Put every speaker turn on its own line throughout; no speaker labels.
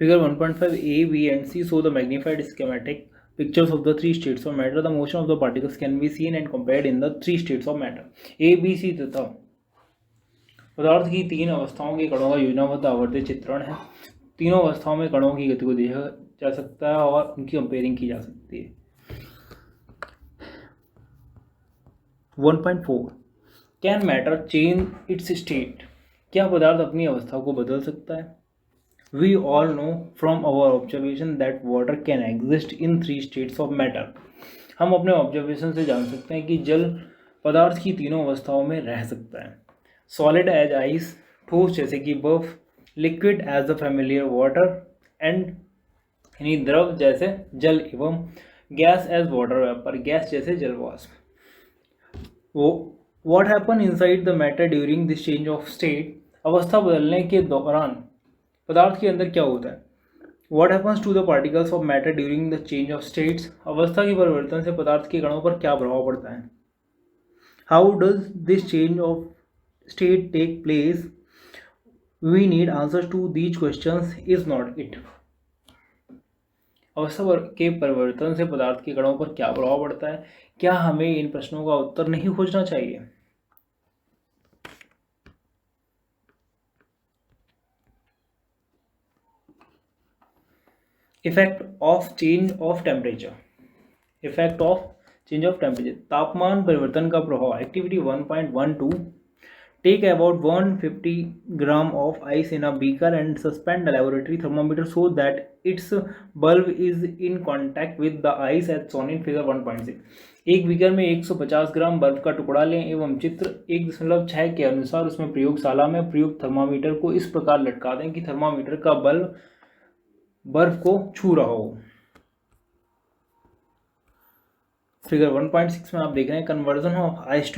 Figure 1.5 A, B, and C show the magnified schematic pictures of the three states of matter. The motion of the particles can be seen and compared in the three states of matter. A, B, C तथा पदार्थ की तीन अवस्थाओं के कणों का योजनाबद्ध आवर्ती चित्रण है। तीनों अवस्थाओं में कणों की गति को देखा जा सकता है और उनकी कंपेयरिंग की जा सकती है। 1.4 can matter change its state? क्या पदार्थ अपनी अवस्था को बदल सकता है? We all know from our observation that water can exist in three states of matter. हम अपने ऑब्जर्वेशन से जान सकते हैं कि जल पदार्थ की तीनों अवस्थाओं में रह सकता है। सॉलिड एज आइस, ठोस जैसे कि बर्फ, liquid as the familiar water and यानी द्रव जैसे जल एवं gas as water vapour, gas जैसे जलवाष्प। What happen inside the matter during this change of state? अवस्था बदलने के दौरान पदार्थ के अंदर क्या होता है? What happens to the particles of matter during the change of states? अवस्था के परिवर्तन से पदार्थ के कणों पर क्या प्रभाव पड़ता है? How does this change of state take place? We need answers to these questions. Is not it? अवस्था के परिवर्तन से पदार्थ के कणों पर क्या प्रभाव पड़ता है? क्या हमें इन प्रश्नों का उत्तर नहीं खोजना चाहिए? Effect of change of temperature. Effect of change of temperature, तापमान परिवर्तन का प्रभाव। Activity 1.12 take about 150 gram of ice in a beaker and suspend the laboratory thermometer so that its bulb is in contact with the ice as shown in figure 1.6। एक beaker में 150 ग्राम बर्फ का टुकड़ा लें एवं चित्र 1.6 के अनुसार उसमें प्रयोगशाला में प्रयुक्त थर्मामीटर को इस प्रकार लटका दें कि थर्मामीटर का बल्ब बर्फ को छू रहा हो। फिगर 1.6 में आप देख रहे हैं conversion of ice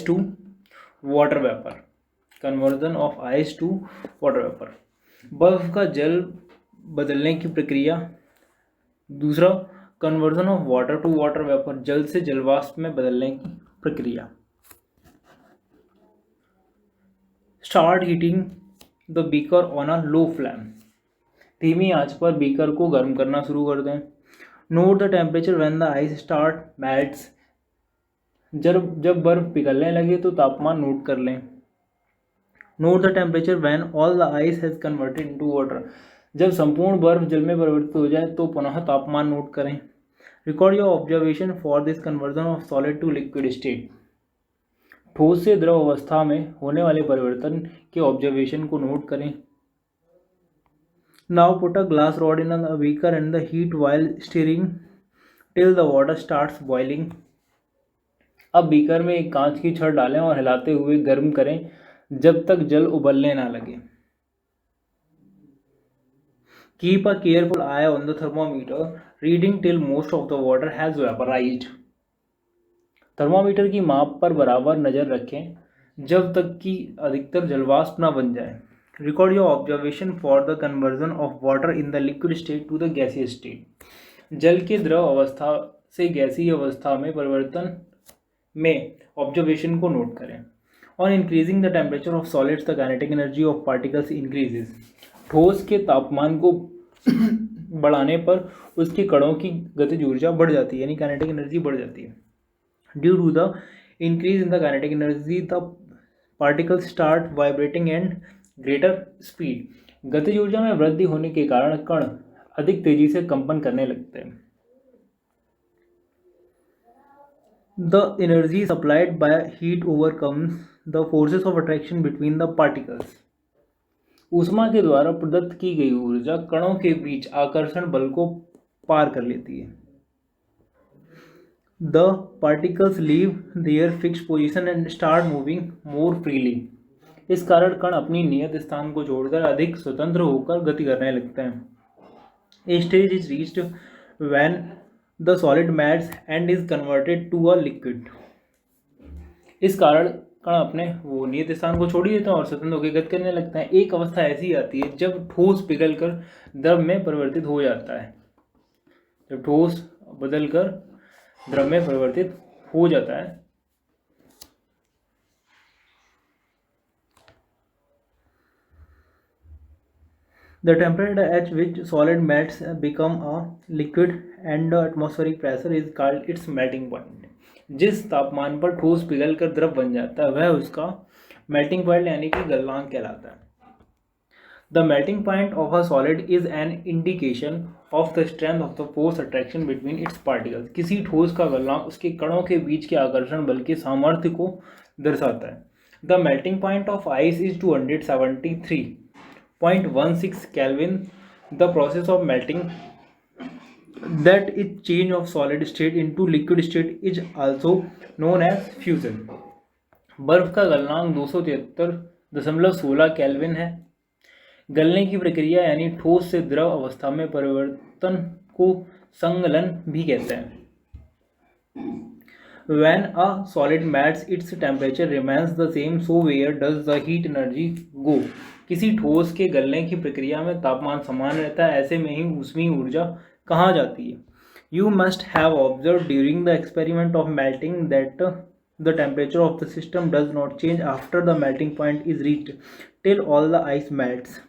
to water vapour. Conversion of ice to water vapour, बर्फ का जल बदलने की प्रक्रिया। दूसरा conversion of water to water vapour, जल से जलवाष्प में बदलने की प्रक्रिया। Start heating the beaker on a low flame, धीमी आंच पर बीकर को गर्म करना शुरू कर दें। Note the temperature when the ice start melts, जब बर्फ पिघलने लगे तो तापमान नोट कर लें। Note the temperature when all the ice has converted into water, जब संपूर्ण बर्फ जल में परिवर्तित हो जाए तो पुनः तापमान नोट करें। Record your observation for this conversion of solid to liquid state, ठोस से द्रव अवस्था में होने वाले परिवर्तन के ऑब्जर्वेशन को नोट करें। Now put a glass rod in a beaker and the heat while stirring till the water starts boiling. अब बीकर में एक कांच की छड़ डालें और हिलाते हुए गर्म करें जब तक जल उबलने ना लगे। Keep a careful eye on the thermometer reading till most of the water has vaporized. Thermometer की माप पर बराबर नज़र रखें जब तक कि अधिकतर जलवाष्प ना बन जाए। Record your observation for the conversion of water in the liquid state to the gaseous state. जल के द्रव अवस्था से गैसीय अवस्था में परिवर्तन में ऑब्जर्वेशन को नोट करें। On increasing the temperature of solids, the kinetic energy of particles increases. ठोस के तापमान को बढ़ाने पर उसके कणों की गतिज ऊर्जा बढ़ जाती है, यानी काइनेटिक एनर्जी बढ़ जाती है। Due to the increase in the kinetic energy, the particles start vibrating and greater speed, गतिज ऊर्जा में वृद्धि होने के कारण कण अधिक तेजी से कंपन करने लगते हैं। The energy supplied by heat overcomes the forces of attraction between the particles, ऊष्मा के द्वारा प्रदत्त की गई ऊर्जा कणों के बीच आकर्षण बल को पार कर लेती है। The particles leave their fixed position and start moving more freely, इस कारण कण अपनी नियत स्थान को छोड़कर अधिक स्वतंत्र होकर गति करने लगते हैं। A stage is reached when the solid melts and is converted to a liquid, इस कारण कण अपने वो नियत स्थान को छोड़ ही देते हैं और स्वतंत्र होकर गति करने लगते हैं। एक अवस्था ऐसी आती है जब ठोस पिघलकर द्रव में परिवर्तित हो जाता है, जब ठोस बदलकर द्रव में परिवर्तित हो जाता है। The temperature at which solid melts become a liquid and the atmospheric pressure is called its melting point. जिस तापमान पर ठोस पिघल कर द्रव बन जाता है वह उसका मेल्टिंग पॉइंट यानी कि गलनांक कहलाता है. The melting point of a solid is an indication of the strength of the force attraction between its particles. किसी ठोस का गलनांक उसके कणों के बीच के आकर्षण बल के सामर्थ्य को दर्शाता है. The melting point of ice is 273.16 Kelvin. The process of melting, that is change of solid state into liquid state, is also known as fusion. बर्फ का गलनांक 273.16 केल्विन है. गलने की प्रक्रिया यानी ठोस से द्रव अवस्था में परिवर्तन को संगलन भी कहते हैं. When a solid melts, its temperature remains the same, so where does the heat energy go? किसी ठोस के गलने की प्रक्रिया में तापमान समान रहता है, ऐसे में ही ऊष्मीय ऊर्जा कहाँ जाती है? You must have observed during the experiment of melting that the temperature of the system does not change after the melting point is reached till all the ice melts.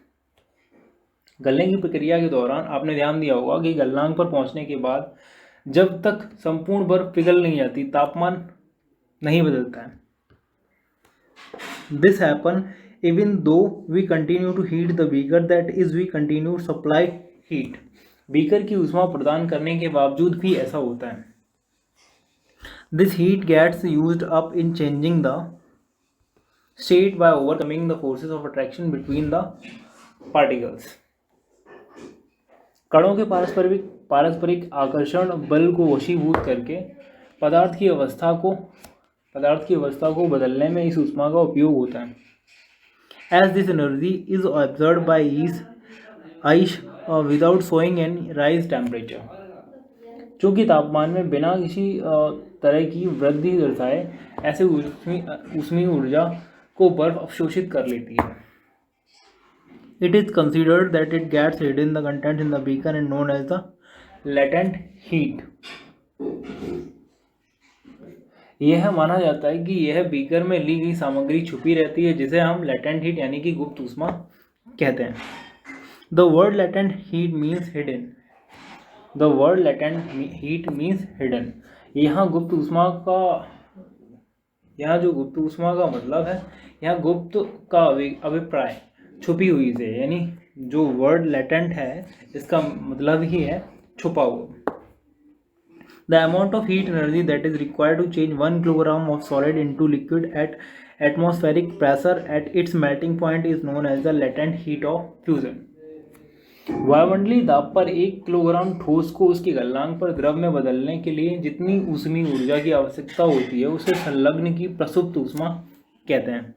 गलने की प्रक्रिया के दौरान आपने ध्यान दिया होगा कि गलनांक पर पहुंचने के बाद जब तक संपूर्ण बर्फ पिघल नहीं जाती तापमान नहीं बदलता है. This happen even though we continue to heat the beaker, that is we continue to supply heat. Beaker की ऊष्मा प्रदान करने के बावजूद भी ऐसा होता है. This heat gets used up in changing the state by overcoming the forces of attraction between the particles. कणों के पारस्परिक आकर्षण बल को वशीभूत करके पदार्थ की अवस्था को बदलने में इस ऊष्मा का उपयोग होता है. As this energy is absorbed by ice without showing any rise temperature. चूँकि तापमान में बिना किसी तरह की वृद्धि दर्शाए ऐसे ऊष्मीय ऊर्जा को बर्फ अवशोषित कर लेती है. It is considered that it gets hidden the content in the beaker and known as the latent heat. यह माना जाता है कि यह बीकर में ली गई सामग्री छुपी रहती है जिसे हम latent heat यानी कि गुप्त ऊष्मा कहते हैं. The word latent heat means hidden. The word latent heat means hidden. यहाँ जो गुप्त ऊष्मा का मतलब है, यहाँ गुप्त का अभिप्राय छुपी हुई से, यानी जो वर्ड लेटेंट है इसका मतलब ही है छुपा हुआ. The amount of heat energy that is required to change 1 kilogram of solid into liquid at atmospheric pressure at its melting point is known as the latent heat of fusion. वायुमंडलीय दाब पर 1 kilogram ठोस को उसके गलनांक पर द्रव में बदलने के लिए जितनी ऊष्मीय ऊर्जा की आवश्यकता होती है उसे संलग्न की प्रसुप्त ऊष्मा कहते हैं.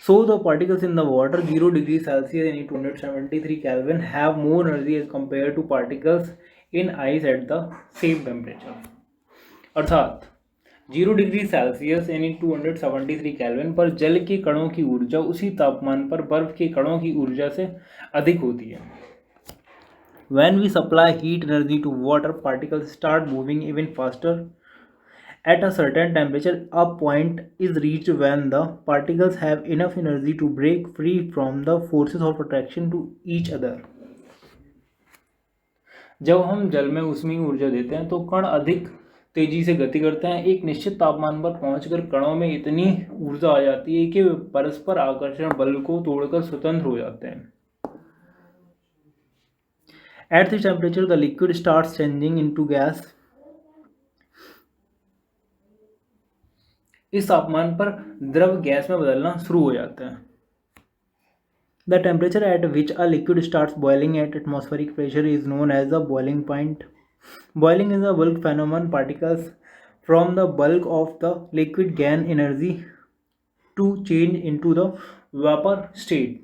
So the particles in the water 0 degrees Celsius and 273 Kelvin have more energy as compared to particles in ice at the same temperature. अर्थात 0 डिग्री सेल्सियस यानी 273 केल्विन पर जल के कणों की ऊर्जा उसी तापमान पर बर्फ के कणों की ऊर्जा से अधिक होती है. When we supply heat energy to water, particles start moving even faster. At a certain temperature, a point is reached when the particles have enough energy to break free from the forces of attraction to each other. जब हम जल में ऊष्मीय ऊर्जा देते हैं तो कण अधिक तेजी से गति करते हैं. एक निश्चित तापमान पर पहुंचकर कणों में इतनी ऊर्जा आ जाती है कि वे परस्पर आकर्षण बल को तोड़कर स्वतंत्र हो जाते हैं. At this temperature, the liquid starts changing into gas. इस तापमान पर द्रव गैस में बदलना शुरू हो जाता है. The temperature at which a liquid starts boiling at atmospheric pressure is known as the boiling point. Boiling is a bulk phenomenon. Particles from the bulk of the liquid gain energy to change into the vapor state.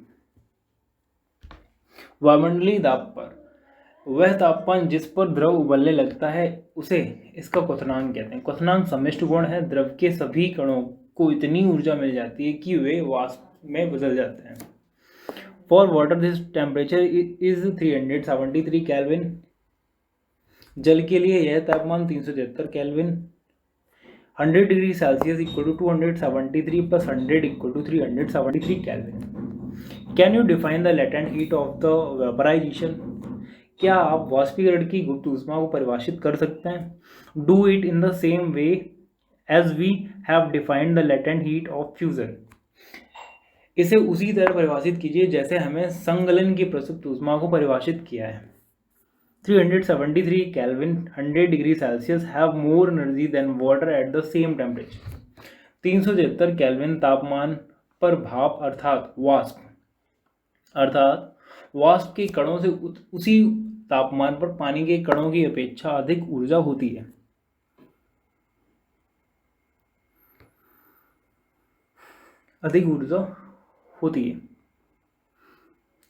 वायुमंडलीय दाब पर वह तापमान जिस पर द्रव उबलने लगता है उसे इसका क्वथनांक कहते हैं. क्वथनांक समष्टि गुण है. द्रव के सभी कणों को इतनी ऊर्जा मिल जाती है कि वे वाष्प में बदल जाते हैं. For water, this temperature is 373 Kelvin. जल के लिए यह तापमान 373 kelvin, 100 degree Celsius equal to 273 plus 100 equal to 373 kelvin. Can you define the latent heat of the vaporisation? क्या आप वाष्पीकरण की गुप्त ऊष्मा को परिभाषित कर सकते हैं? Do it in the same way as we have defined the latent heat of fusion. इसे उसी तरह परिभाषित कीजिए जैसे हमें संगलन की प्रसुप्त ऊष्मा को परिभाषित किया है। 373 kelvin 100 degree Celsius have more energy than water at the same temperature. 373 kelvin तापमान पर भाप अर्थात वाष्प के कणों से उसी तापमान पर पानी के कणों की अपेक्षा अधिक ऊर्जा होती है।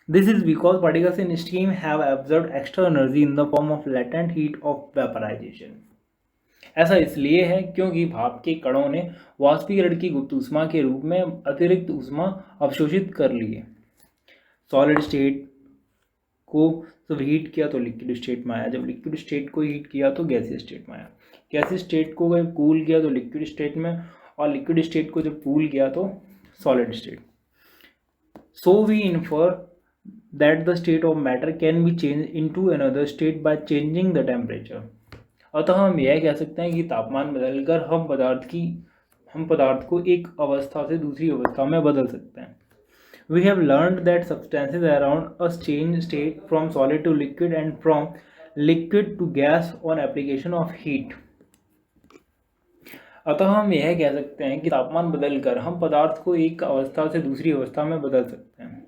This is because particles in steam have absorbed extra energy in the form of latent heat of vaporization. ऐसा इसलिए है क्योंकि भाप के कणों ने वाष्पीकरण की गुप्त ऊष्मा के रूप में अतिरिक्त ऊष्मा अवशोषित कर ली है। सॉलिड स्टेट को जब हीट किया तो लिक्विड स्टेट में आया, जब लिक्विड स्टेट को हीट किया तो गैसीय स्टेट में आया, गैसीय स्टेट को जब कूल किया तो लिक्विड स्टेट में, और लिक्विड स्टेट को जब कूल किया तो solid state. So we infer that the state of matter can be changed into another state by changing the temperature. अतः हम यह कह सकते हैं कि तापमान बदलकर हम पदार्थ को एक अवस्था से दूसरी अवस्था में बदल सकते हैं। We have learned that substances around us change state from solid to liquid and from liquid to gas on application of heat. अतः हम यह कह सकते हैं कि तापमान बदलकर हम पदार्थ को एक अवस्था से दूसरी अवस्था में बदल सकते हैं।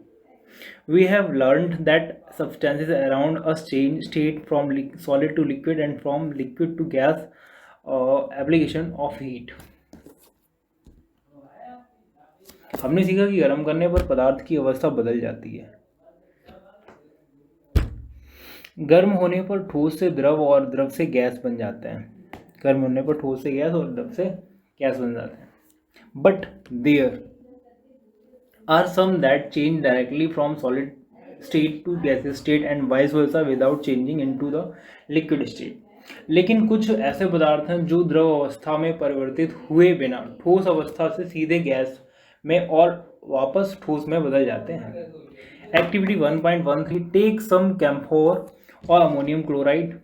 We have learned that substances around us change state from solid to liquid and from liquid to gas application of heat. हमने सीखा कि गर्म करने पर पदार्थ की अवस्था बदल जाती है। गर्म होने पर ठोस से द्रव और द्रव से गैस बन जाते हैं। गर्म होने पर ठोस से गैस और द्रव से गैस बन जाते हैं। But there are some that change directly from solid state to gaseous state and vice versa without changing into the liquid state. लेकिन कुछ ऐसे पदार्थ हैं जो द्रव अवस्था में परिवर्तित हुए बिना ठोस अवस्था से सीधे गैस में और वापस ठोस में बदल जाते हैं। एक्टिविटी 1.13 टेक सम कैम्फोर और ammonium chloride,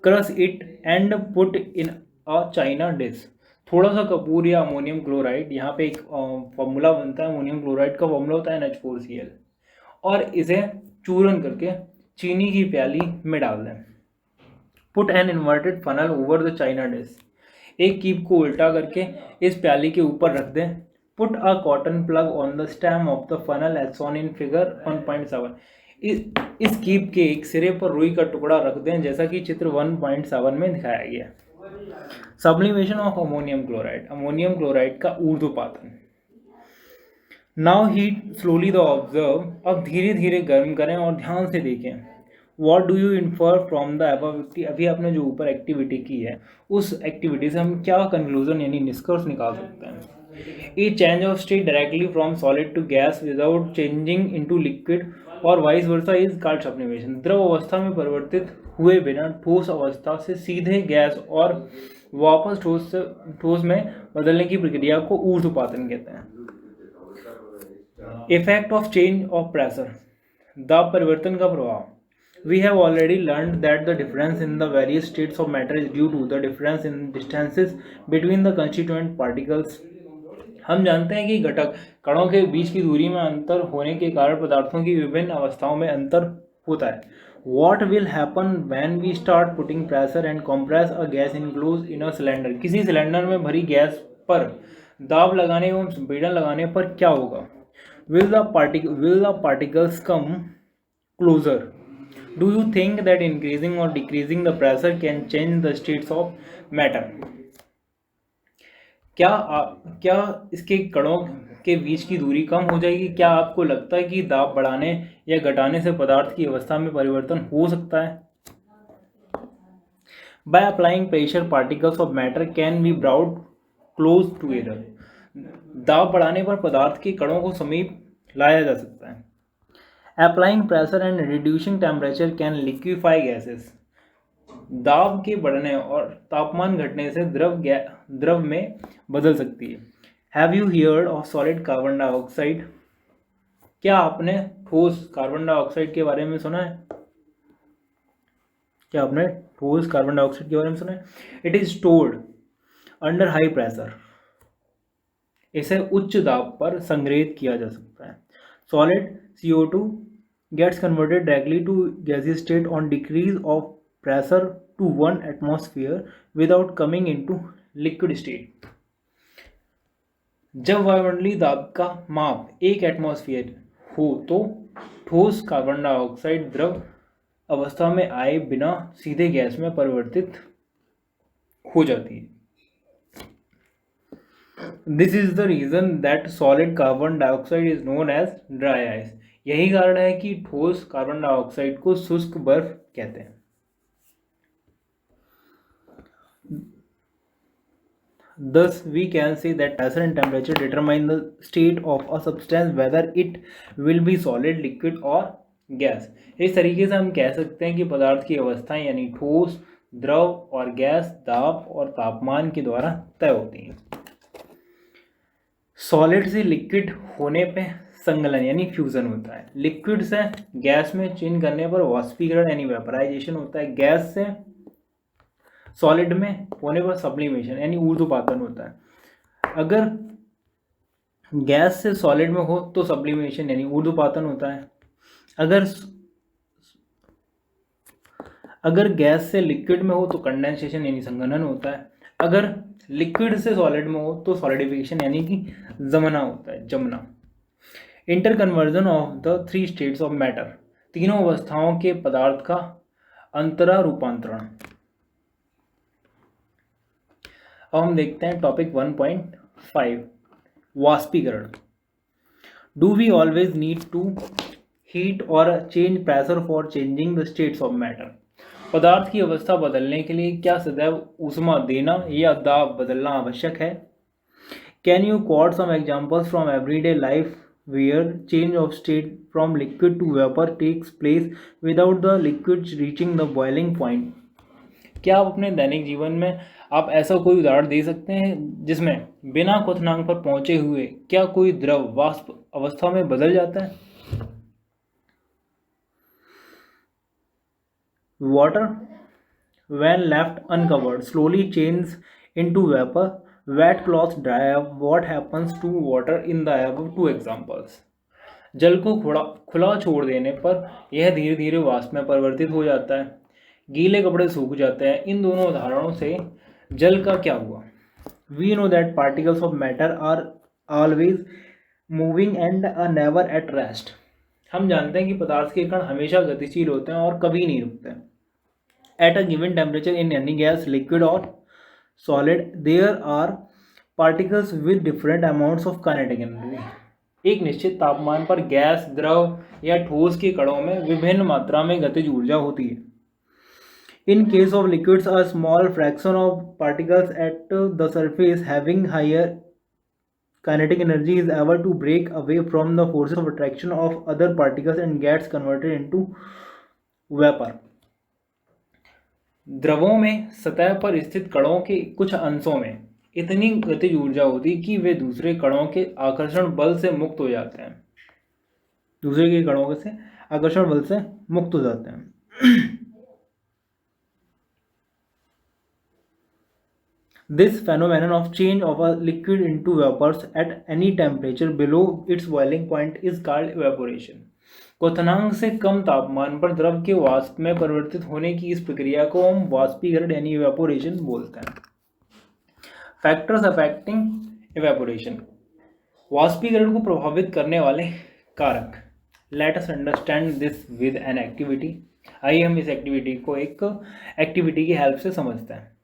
crush it and put in a China dish. थोड़ा सा कपूर या अमोनियम क्लोराइड, यहाँ पे एक फॉर्मूला बनता है, अमोनियम क्लोराइड का फॉर्मूला होता है NH4Cl, और इसे चूर्ण करके चीनी की प्याली में डाल दें। Put an inverted funnel over the china dish, एक कीप को उल्टा करके इस प्याली के ऊपर रख दें। Put a cotton plug on the stem of the funnel as shown in figure 1.7, इस कीप के एक सिरे पर रुई का टुकड़ा रख दें जैसा कि चित्र 1.7 में दिखाया गया। सब्लिमेशन ऑफ अमोनियम क्लोराइड का ऊर्ध्वपातन। Now heat slowly the observe, अब धीरे धीरे गर्म करें और ध्यान से देखें। What do you infer from the above activity, अभी आपने जो ऊपर एक्टिविटी की है उस एक्टिविटी से हम क्या कंक्लूजन यानी निष्कर्ष निकाल सकते हैं। A change of state directly from solid to gas without changing into liquid और vice versa is called sublimation. द्रव अवस्था में परिवर्तित हुए बिना ठोस अवस्था से सीधे गैस और वापस ठोस में बदलने की प्रक्रिया को ऊर्ध्वपातन कहते हैं। Effect of change of pressure, दाब परिवर्तन का प्रभाव। We have already learned that the difference in the various states of matter is due to the difference in distances between the constituent particles. हम जानते हैं कि घटक कणों के बीच की दूरी में अंतर होने के कारण पदार्थों की विभिन्न अवस्थाओं में अंतर होता है। What will happen when we start putting pressure and compress a gas enclosed in a cylinder? किसी सिलेंडर में भरी गैस पर दाब लगाने एवं संपीड़न लगाने पर क्या होगा? Will the particles come closer? Do you think that increasing or decreasing the pressure can change the states of matter? क्या इसके कणों के बीच की दूरी कम हो जाएगी? क्या आपको लगता है कि दाब बढ़ाने या घटाने से पदार्थ की अवस्था में परिवर्तन हो सकता है? By applying pressure, particles of matter can be brought close together. दाब बढ़ाने पर पदार्थ के कणों को समीप लाया जा सकता है। Applying pressure and reducing temperature can liquefy gases. दाब के बढ़ने और तापमान घटने से द्रव में बदल सकती है। Have you heard of solid carbon dioxide? क्या आपने ठोस कार्बन डाइऑक्साइड के बारे में सुना है? क्या आपने ठोस कार्बन डाइऑक्साइड के बारे में सुना है? It is stored under high pressure. इसे उच्च दाब पर संग्रहित किया जा सकता है। Solid CO2 gets converted directly to gaseous state on decrease of pressure to 1 atmosphere without coming into liquid state। जब वायुमंडलीय दाब का माप 1 एटमॉस्फेयर हो तो ठोस कार्बन डाइऑक्साइड द्रव अवस्था में आए बिना सीधे गैस में परिवर्तित हो जाती है। This is the reason that solid carbon dioxide is known as dry ice. यही कारण है कि ठोस कार्बन डाइऑक्साइड को शुष्क बर्फ कहते हैं। Thus, we can say that pressure and temperature determine the state of a substance, whether it will be solid, liquid or gas। इस तरीके से हम कह सकते हैं कि पदार्थ की अवस्थाएं यानी ठोस, द्रव और गैस दाब और तापमान के द्वारा तय होती हैं। सॉलिड से लिक्विड होने पे संगलन यानी फ्यूजन होता है। लिक्विड से गैस में चेंज करने पर वाष्पीकरण यानी वेपराइजेशन होता है। गैस से सॉलिड में होने पर सब्लिमेशन यानी ऊर्ध्वपातन होता है। अगर गैस से सॉलिड में हो तो सब्लिमेशन यानी ऊर्ध्वपातन होता है। अगर गैस से लिक्विड में हो तो कंडेंसेशन यानी संघनन होता है। अगर लिक्विड से सॉलिड में हो तो सॉलिडिफिकेशन यानी कि जमना होता है, जमना। Interconversion of the 3 states of matter, तीनों अवस्थाओं के पदार्थ का अंतरा रूपांतरण। अब हम देखते हैं टॉपिक 1.5 वाष्पीकरण। Do we always need to heat और change pressure for changing the states of matter? पदार्थ की अवस्था बदलने के लिए क्या सदैव ऊष्मा देना या दाब बदलना आवश्यक है? Can you quote some examples from everyday life where change of state from liquid to vapor takes place without the liquid reaching the boiling point? क्या आप अपने दैनिक जीवन में आप ऐसा कोई उदाहरण दे सकते हैं जिसमें बिना क्वथनांक पर पहुंचे हुए क्या कोई द्रव वाष्प अवस्था में बदल जाता है? Water, when left uncovered, slowly changes into vapor. Wet cloths dry up. What happens to water in the above 2 examples? जल को खुला छोड़ देने पर यह धीरे धीरे वाष्प में परिवर्तित हो जाता है। गीले कपड़े सूख जाते हैं। इन दोनों उदाहरणों से जल का क्या हुआ? We know that particles of matter are always moving and are never at rest। हम जानते हैं कि पदार्थ के कण हमेशा गतिशील होते हैं और कभी नहीं रुकते। At a given temperature in any gas, liquid or solid, there are particles with different amounts of kinetic energy। एक निश्चित तापमान पर गैस, द्रव या ठोस के कणों में विभिन्न मात्रा में गतिज ऊर्जा होती है। In case of liquids, a small fraction of particles at the surface having higher kinetic energy is able to break away from the forces of attraction of other particles and gets converted into vapor। द्रवों में सतह पर स्थित कणों के कुछ अंशों में इतनी गतिज ऊर्जा होती कि वे दूसरे कणों के आकर्षण बल से मुक्त हो जाते हैं। दूसरे के कणों से आकर्षण बल से मुक्त हो जाते हैं। This phenomenon of change of a liquid into vapors at any temperature below its boiling point is called evaporation। क्वथनांक से कम तापमान पर द्रव के वाष्प में परिवर्तित होने की इस प्रक्रिया को हम वाष्पीकरण यानी इवेपोरेशन बोलते हैं। फैक्टर्स अफेक्टिंग इवेपोरेशन, वाष्पीकरण को प्रभावित करने वाले कारक। Let us understand this with an activity. आइए हम इस एक्टिविटी को एक एक्टिविटी की हेल्प से समझते हैं।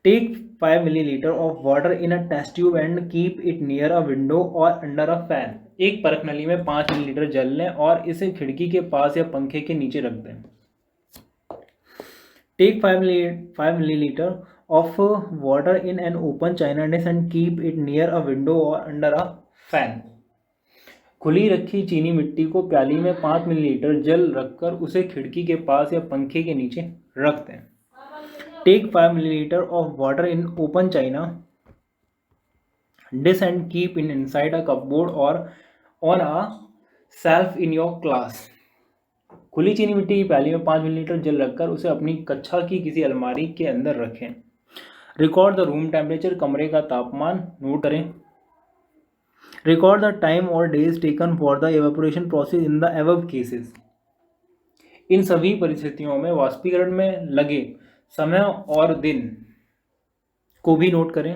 Take 5 milliliter of water in a test tube and keep it near a window or under a fan। एक परख नली में 5 मिलीलीटर जल लें और इसे खिड़की के पास या पंखे के नीचे रख दें। Take 5 milliliter of water in an open china dish and keep it near a window or under a fan। खुली रखी चीनी मिट्टी को प्याली में 5 मिलीलीटर जल रखकर उसे खिड़की के पास या पंखे के नीचे रख दें। Take 5 millilitre of water in open china dish and keep in inside a cupboard or on a shelf in your class। खुली चीनी मिट्टी की प्याली में 5 मिलीलीटर जल रखकर उसे अपनी कक्षा की किसी अलमारी के अंदर रखें। रिकॉर्ड द रूम टेम्परेचर, कमरे का तापमान नोट करें। रिकॉर्ड द टाइम और days taken for the evaporation process in the above cases. इन सभी परिस्थितियों में वाष्पीकरण में लगे समय और दिन को भी नोट करें।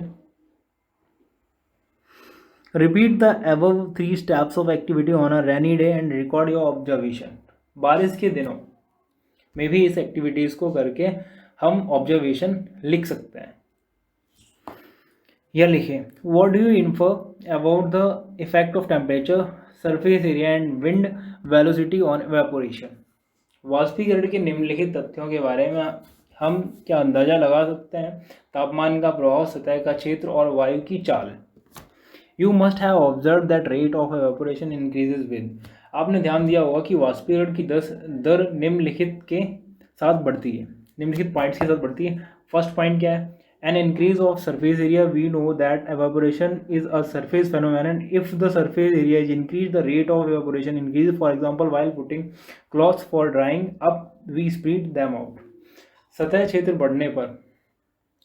Repeat the above 3 steps of activity on a rainy day and record your observation. बारिश के दिनों में भी इस एक्टिविटीज़ को करके हम ऑब्जर्वेशन लिख सकते हैं या लिखें। What do you infer about the effect of temperature, surface area and wind velocity on evaporation. वाष्पीकरण के निम्नलिखित तथ्यों के बारे में हम क्या अंदाजा लगा सकते हैं? तापमान का प्रभाव, सतह का क्षेत्र और वायु की चाल। You must have observe that rate of evaporation increases with. आपने ध्यान दिया होगा कि वाष्पीकरण की दर निम्नलिखित के साथ बढ़ती है, निम्नलिखित पॉइंट्स के साथ बढ़ती है। फर्स्ट पॉइंट क्या है? An increase of surface area. We know that evaporation is a surface phenomenon. If the surface area is increased, the rate of evaporation increases. For example, while putting cloths for drying up, we spread them out. सतह क्षेत्र बढ़ने पर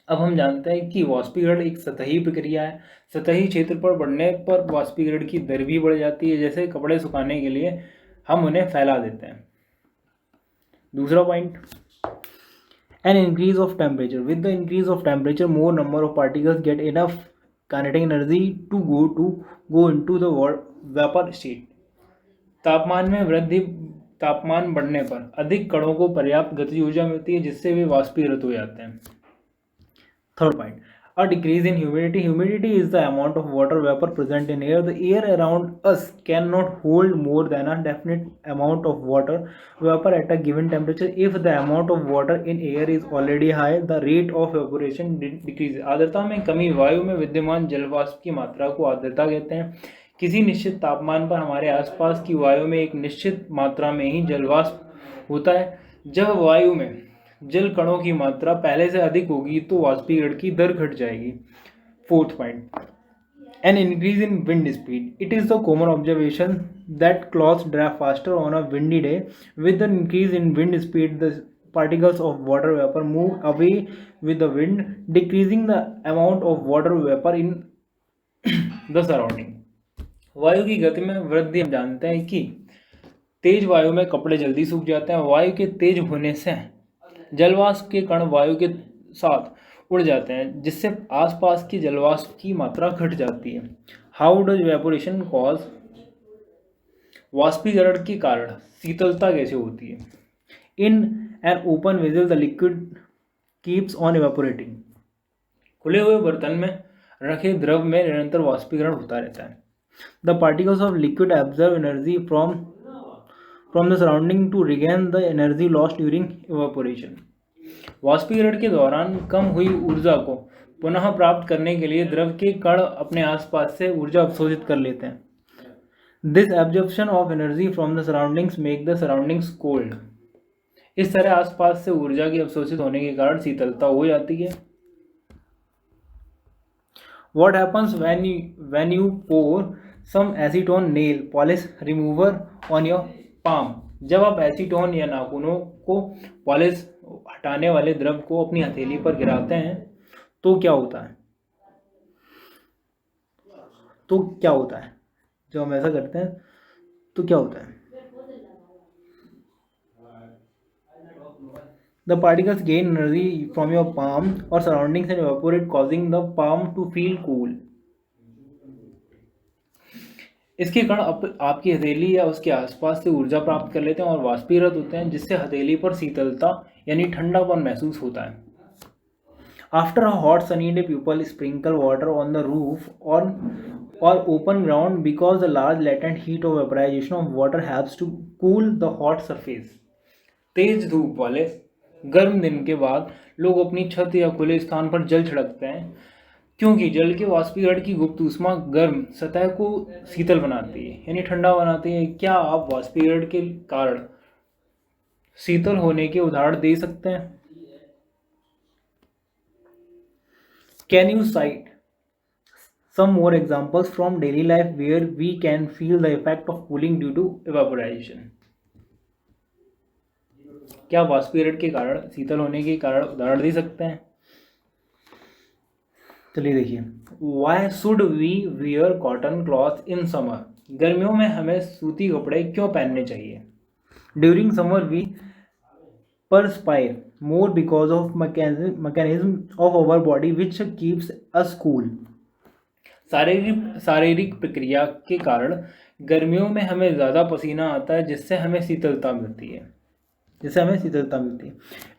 अब हम जानते हैं कि वाष्पीकरण एक सतही प्रक्रिया है। सतही क्षेत्र पर बढ़ने पर वाष्पीकरण की दर भी बढ़ जाती है। जैसे कपड़े सुखाने के लिए हम उन्हें फैला देते हैं। दूसरा point, an increase of temperature. With the increase of temperature, more number of particles get enough kinetic energy to go into the vapor state. तापमान में वृद्धि, तापमान बढ़ने पर अधिक कणों को पर्याप्त गतिज ऊर्जा मिलती है जिससे वे वाष्पीकृत हो जाते हैं। Third point, a decrease in humidity. Humidity is the amount of water vapor present in air. The air around us cannot hold more than a definite amount of water vapor at a given temperature. If the amount of water in air is already high, the rate of evaporation decreases. आर्द्रता में कमी, वायु में विद्यमान जलवाष्प की मात्रा को आर्द्रता कहते हैं। किसी निश्चित तापमान पर हमारे आसपास की वायु में एक निश्चित मात्रा में ही जलवाष्प होता है। जब वायु में जल कणों की मात्रा पहले से अधिक होगी तो वाष्पीकरण की दर घट जाएगी। Fourth point, an increase in wind speed. It is the common observation that clothes dry faster on a windy day. With the increase in wind speed the particles of water vapor move away with the wind, decreasing the amount of water vapor in the surrounding. वायु की गति में वृद्धि, हम जानते हैं कि तेज वायु में कपड़े जल्दी सूख जाते हैं। वायु के तेज होने से जलवाष्प के कण वायु के साथ उड़ जाते हैं जिससे आसपास की जलवाष्प की मात्रा घट जाती है। How does evaporation cause? वाष्पीकरण के कारण शीतलता कैसे होती है? In an open vessel the liquid keeps on evaporating. खुले हुए बर्तन में रखे द्रव में निरंतर वाष्पीकरण होता रहता है. The particles of liquid absorb energy from the surrounding to regain the energy lost during evaporation. वाष्पीकरण के दौरान कम हुई ऊर्जा को पुनः प्राप्त करने के लिए द्रव के कण अपने आसपास से ऊर्जा अवशोषित कर लेते हैं. This absorption of energy from the surroundings make the surroundings cold. इस तरह आसपास से ऊर्जा की अवशोषित होने के कारण शीतलता हो जाती है. What happens when you pour some acetone nail polish remover on your palm? जब आप एसीटोन या नाखूनों को पॉलिश हटाने वाले द्रव को अपनी हथेली पर गिराते हैं तो क्या होता है? जब हम ऐसा करते हैं तो क्या होता है? The particles gain energy from your palm or surroundings and evaporate, causing the palm to feel cool. इसके कण आपकी हथेली या उसके आसपास से ऊर्जा प्राप्त कर लेते हैं और वाष्पीकृत होते हैं जिससे हथेली पर शीतलता यानी ठंडापन महसूस होता है. After a hot sunny day, people sprinkle water on the roof or open ground because the large latent heat of vaporization of water helps to cool the hot surface. तेज धूप वाले गर्म दिन के बाद लोग अपनी छत या खुले स्थान पर जल छिड़कते हैं क्योंकि जल के वाष्पीकरण की गुप्त ऊष्मा गर्म सतह को शीतल बनाती है यानी ठंडा बनाती है। क्या आप वाष्पीकरण के कारण शीतल होने के उदाहरण दे सकते हैं? Can you site some more examples from daily life where we can feel the effect of cooling due to evaporation? क्या वाष्पीकरण के कारण शीतल होने के कारण उदाहरण दे सकते हैं? चलिए देखिए, why should we wear cotton cloth in summer? गर्मियों में हमें सूती कपड़े क्यों पहनने चाहिए? During summer we perspire more because of mechanism of our body which keeps us cool. शारीरिक प्रक्रिया के कारण गर्मियों में हमें ज़्यादा पसीना आता है जिससे हमें शीतलता मिलती है।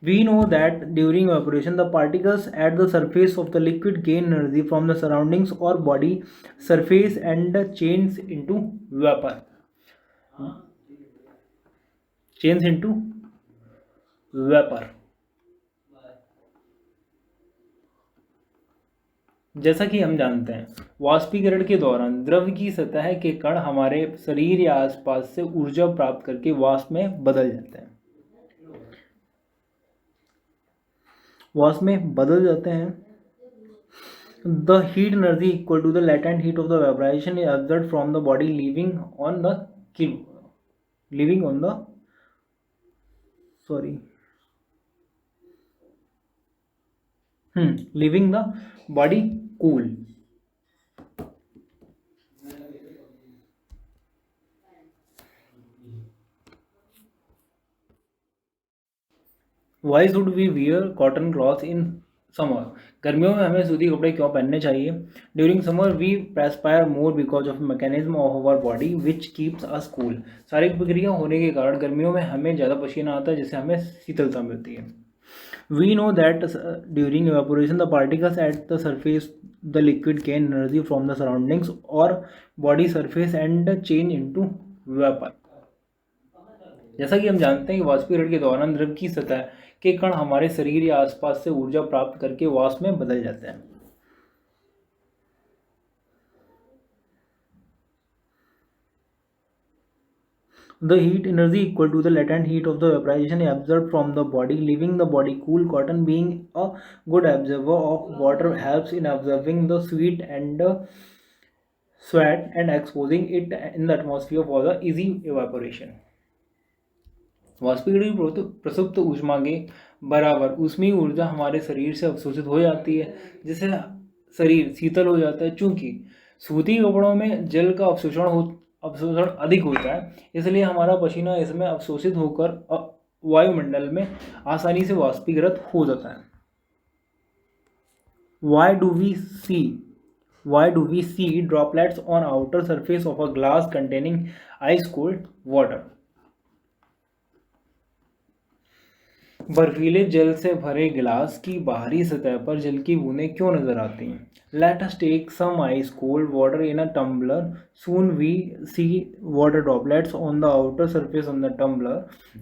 We know that during evaporation the particles at the surface of the liquid gain energy from the surroundings or body surface and change into vapor. जैसा कि हम जानते हैं, वाष्पीकरण के दौरान द्रव की सतह के कण हमारे शरीर या आसपास से ऊर्जा प्राप्त करके वाष्प में बदल जाते हैं। The heat energy equal to the latent heat of the evaporation is absorbed from the body leaving the body cool. Why should we wear cotton cloth in summer? गर्मियों में हमें सूती कपड़े क्यों पहनने चाहिए? During summer we perspire more because of mechanism of our body which keeps us cool. शारीरिक प्रक्रिया होने के कारण गर्मियों में हमें ज़्यादा पसीना आता है जिससे हमें शीतलता मिलती है। We know that during evaporation the particles at the surface the liquid gain energy from the surroundings or body surface and change into vapor. जैसा कि हम जानते हैं कि वाष्पीकरण के दौरान द्रव की सतह के कण हमारे शरीर या आसपास से ऊर्जा प्राप्त करके वाष्प में बदल जाते हैं। The heat energy equal to the latent heat of the evaporation is absorbed from the body, leaving the body cool. Cotton, being a good absorber of water, helps in absorbing the sweat and exposing it in the atmosphere for the easy evaporation. वाष्पीकरण की प्रसुप्त ऊष्मा के बराबर ऊष्मीय ऊर्जा हमारे शरीर से अवशोषित हो जाती है जिससे शरीर शीतल हो जाता है। चूँकि सूती कपड़ों में जल का अवशोषण अधिक होता है इसलिए हमारा पसीना इसमें अवशोषित होकर वायुमंडल में आसानी से वाष्पीकृत हो जाता है। Why do we see droplets on outer surface of a glass containing ice cold water? बर्फीले जल से भरे गिलास की बाहरी सतह पर जल की बूंदें क्यों नजर आती हैं? Let us take some ice cold water in a tumbler. Soon we see water droplets on the outer surface of the tumbler.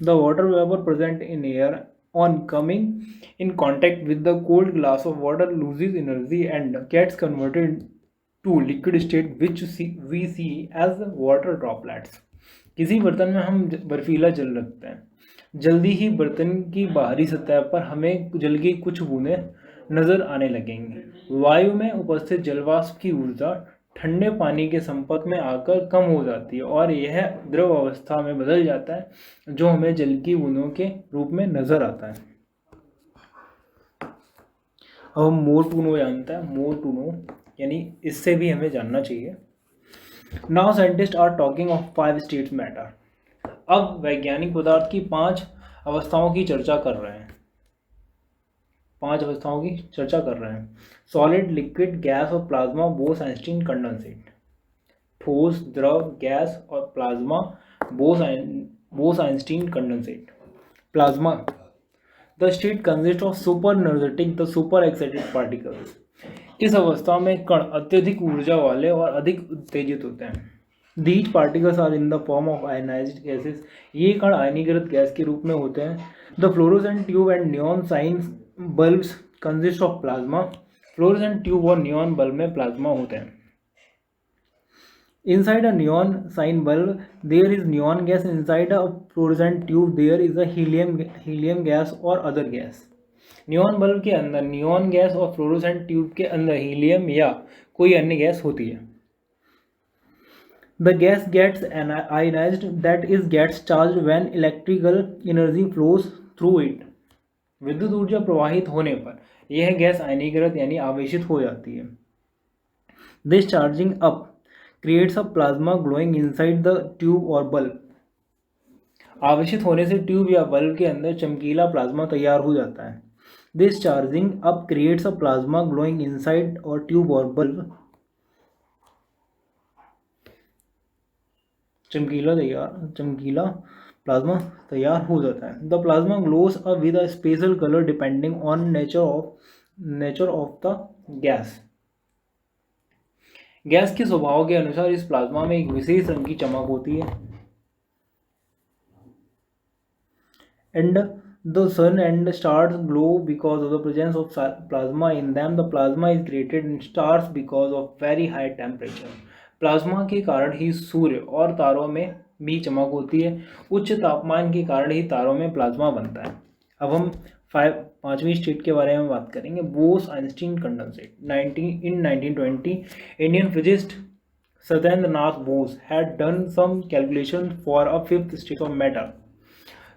The water vapor present in air on coming in contact with the cold glass of water loses energy and gets converted to liquid state which we see as water droplets. किसी बर्तन में हम बर्फीला जल रखते हैं, जल्दी ही बर्तन की बाहरी सतह पर हमें जल की कुछ बूंदें नजर आने लगेंगी। वायु में उपस्थित जलवाष्प की ऊर्जा ठंडे पानी के संपर्क में आकर कम हो जाती है और यह द्रव अवस्था में बदल जाता है जो हमें जल की बूंदों के रूप में नजर आता है। अब हम मोर टू नो जानते हैं। मोर टू नो यानी इससे भी हमें जानना चाहिए। Now scientist are talking of 5 states matter. अब वैज्ञानिक पदार्थ की 5 अवस्थाओं की चर्चा कर रहे हैं। 5 अवस्थाओं की चर्चा कर रहे हैं। सॉलिड, लिक्विड, गैस और प्लाज्मा, बोस-आइंस्टीन कंडेंसेट। ठोस, द्रव, गैस और plasma, Bose-Einstein condensate. Plasma, the state consist of super energetic the super excited particles. इस अवस्था में कण अत्यधिक ऊर्जा वाले और अधिक उत्तेजित होते हैं। These particles are in the form of ionized gases. ये कण आयनीकृत गैस के रूप में होते हैं। The fluorescent tube and neon sign bulbs consist of plasma. Fluorescent tube और नियॉन बल्ब में प्लाज्मा होते हैं। Inside a neon sign bulb, there is neon gas. Inside a fluorescent tube, there is a helium gas or other gas. Neon bulb के अंदर neon gas और fluorescent tube के अंदर helium या कोई अन्य गैस होती है। The gas gets ionized, that is gets charged when electrical energy flows through it. विद्युत ऊर्जा प्रवाहित होने पर यह गैस आयनीकृत यानी आवेशित हो जाती है। This charging up creates a plasma glowing inside the tube or bulb. आवेशित होने से ट्यूब या बल्ब के अंदर चमकीला प्लाज्मा तैयार हो जाता है। This charging up creates a plasma glowing inside or tube or bulb. चमकीला प्लाज्मा तैयार हो जाता है। The plasma glows with a special color depending on nature of the gas. Gas के स्वभाव के अनुसार इस प्लाज्मा में एक विशेष रंग की चमक होती है। And the sun and stars glow because of the presence of plasma in them. The plasma is created in stars because of very high temperature. Plasma के कारण ही सूर्य और तारों में भी चमक होती है। उच्च तापमान के कारण ही तारों में प्लाज्मा बनता है। अब हम पांचवी स्टेट के बारे में बात करेंगे। Bose Einstein condensate. 1920 Indian physicist Satyendra Nath Bose had done some calculation for a fifth state of matter.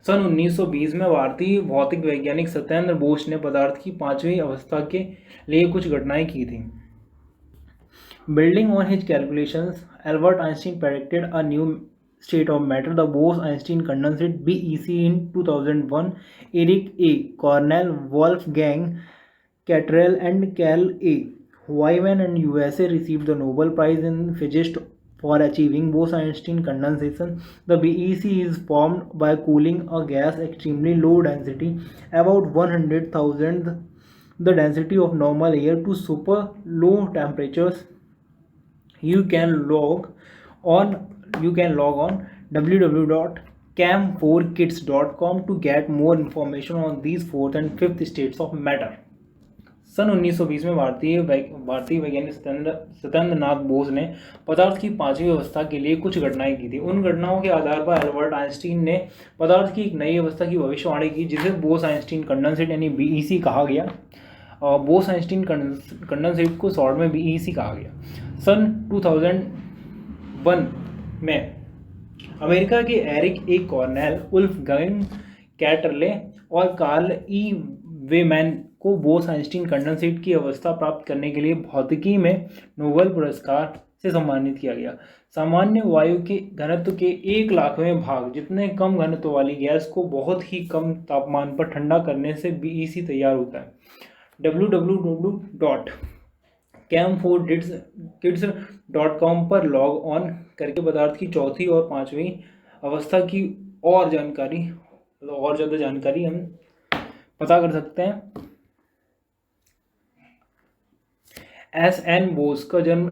सन 1920 में भारतीय भौतिक वैज्ञानिक सत्येंद्र बोस ने पदार्थ की पांचवी अवस्था के लिए कुछ गणनाएं की थी। Building on his calculations, Albert Einstein predicted a new state of matter, the Bose-Einstein condensate BEC in 2001. Eric A. Cornell, Wolfgang Cattrall, and Cal A. Wyman and USA received the Nobel Prize in Physics for achieving Bose-Einstein condensation. The BEC is formed by cooling a gas extremely low density, about 100,000 the density of normal air, to super low temperatures. You can log on www.cam4kits.com to get more information on these fourth and fifth states of matter. सन 1920 में भारतीय वैज्ञानिक सत्येंद्र नाथ बोस ने पदार्थ की पांचवी अवस्था के लिए कुछ गणनाएं की थी। उन गणनाओं के आधार पर एल्बर्ट आइंस्टीन ने पदार्थ की एक नई अवस्था की भविष्यवाणी की, जिसे बोस आइंस्टीन कंडेंसेट यानी BEC कहा गया। और बोस आइंस्टीन कंडेंसेट को शॉर्ट में BEC कहा गया। सन 2001 में अमेरिका के एरिक ए कॉर्नेल, वुल्फगैंग कैटरले और कार्ल ई वेमैन को बोस आइंस्टीन कंडेंसेट की अवस्था प्राप्त करने के लिए भौतिकी में नोबेल पुरस्कार से सम्मानित किया गया। सामान्य वायु के घनत्व के 1,00,000वें भाग जितने कम घनत्व वाली गैस को बहुत ही कम तापमान पर ठंडा करने से BEC तैयार होता है। www.cam4kits.com पर लॉग ऑन करके पदार्थ की चौथी और पांचवी अवस्था की और ज़्यादा जानकारी हम पता कर सकते हैं। SN बोस का जन्म